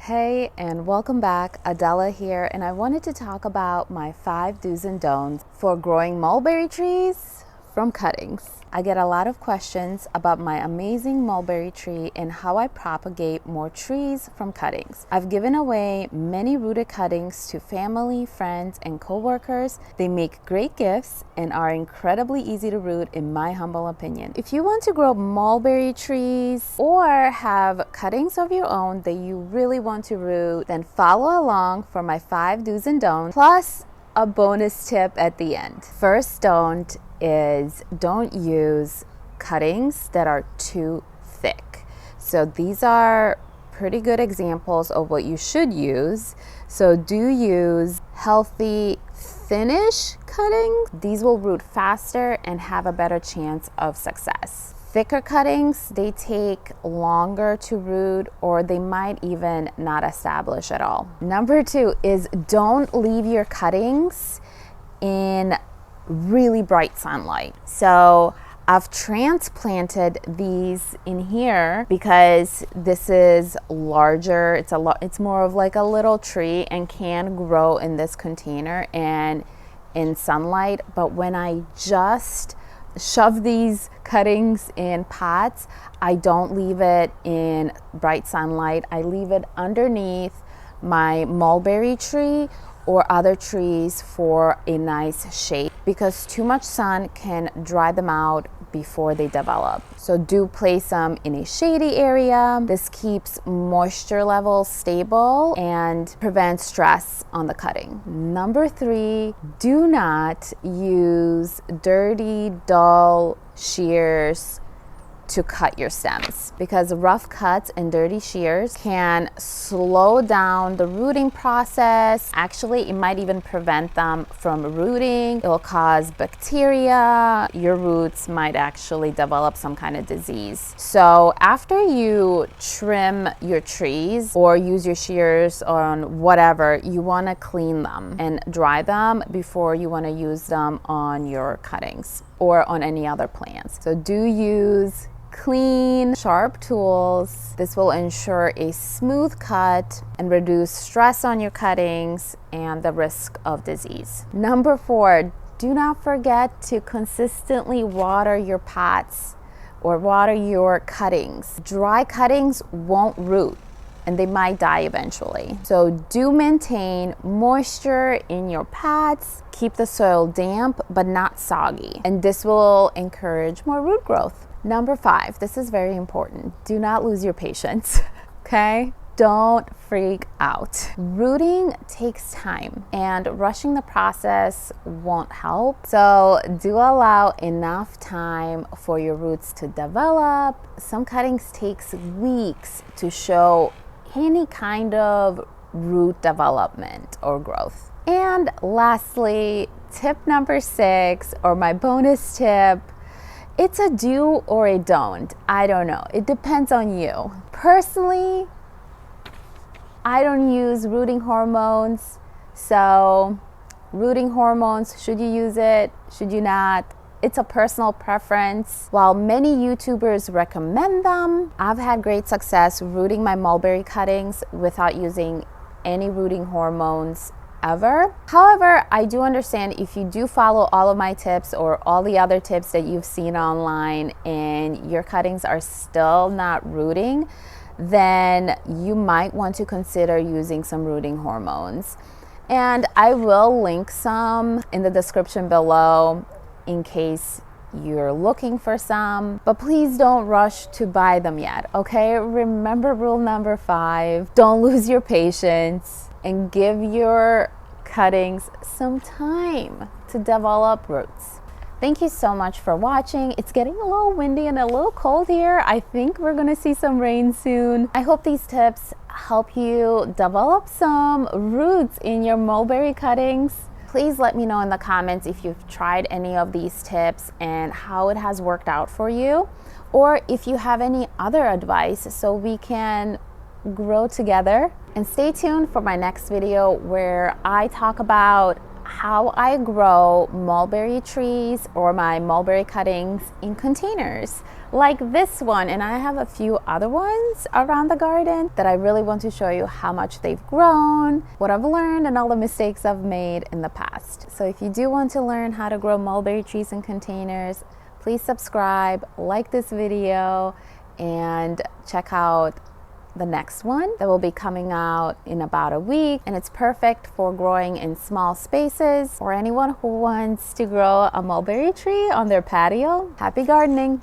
Hey, and welcome back. Adela here, and I wanted to talk about my 5 do's and don'ts for growing mulberry trees from cuttings. I get a lot of questions about my amazing mulberry tree and how I propagate more trees from cuttings. I've given away many rooted cuttings to family, friends, and co-workers. They make great gifts and are incredibly easy to root in my humble opinion. If you want to grow mulberry trees or have cuttings of your own that you really want to root, then follow along for my 5 do's and don'ts, plus a bonus tip at the end. First don't is don't use cuttings that are too thick. So these are pretty good examples of what you should use. So do use healthy, thinnish cuttings. These will root faster and have a better chance of success. Thicker cuttings, they take longer to root, or they might even not establish at all. Number 2 is don't leave your cuttings in really bright sunlight. So I've transplanted these in here because this is larger. It's more of like a little tree and can grow in this container and in sunlight. But when I just shove these cuttings in pots, I don't leave it in bright sunlight. I leave it underneath my mulberry tree or other trees for a nice shade, because too much sun can dry them out before they develop. So do place them in a shady area. This keeps moisture levels stable and prevents stress on the cutting. Number 3, do not use dirty, dull shears to cut your stems, because rough cuts and dirty shears can slow down the rooting process. Actually, it might even prevent them from rooting. It will cause bacteria. Your roots might actually develop some kind of disease. So after you trim your trees or use your shears on whatever, you want to clean them and dry them before you want to use them on your cuttings or on any other plants. So do use clean, sharp tools. This will ensure a smooth cut and reduce stress on your cuttings and the risk of disease. Number 4, do not forget to consistently water your pots or water your cuttings. Dry cuttings won't root and they might die eventually. So do maintain moisture in your pots. Keep the soil damp but not soggy, and this will encourage more root growth. Number 5, this is very important. Do not lose your patience, okay? Don't freak out. Rooting takes time and rushing the process won't help. So do allow enough time for your roots to develop. Some cuttings takes weeks to show any kind of root development or growth. And lastly, tip number 6, or my bonus tip, it's a do or a don't. I don't know. It depends on you. Personally, I don't use rooting hormones. So rooting hormones, should you use it? Should you not? It's a personal preference. While many YouTubers recommend them, I've had great success rooting my mulberry cuttings without using any rooting hormones ever. However, I do understand if you do follow all of my tips or all the other tips that you've seen online and your cuttings are still not rooting, then you might want to consider using some rooting hormones. And I will link some in the description below in case you're looking for some, but please don't rush to buy them yet, okay? Remember rule number 5, don't lose your patience and give your cuttings some time to develop roots. Thank you so much for watching. It's getting a little windy and a little cold here. I think we're gonna see some rain soon. I hope these tips help you develop some roots in your mulberry cuttings. Please let me know in the comments if you've tried any of these tips and how it has worked out for you, or if you have any other advice so we can grow together. And stay tuned for my next video where I talk about how I grow mulberry trees or my mulberry cuttings in containers like this one, and I have a few other ones around the garden that I really want to show you how much they've grown, what I've learned, and all the mistakes I've made in the past. So if you do want to learn how to grow mulberry trees in containers, please subscribe, like this video, and check out the next one that will be coming out in about a week, and it's perfect for growing in small spaces or anyone who wants to grow a mulberry tree on their patio. Happy gardening!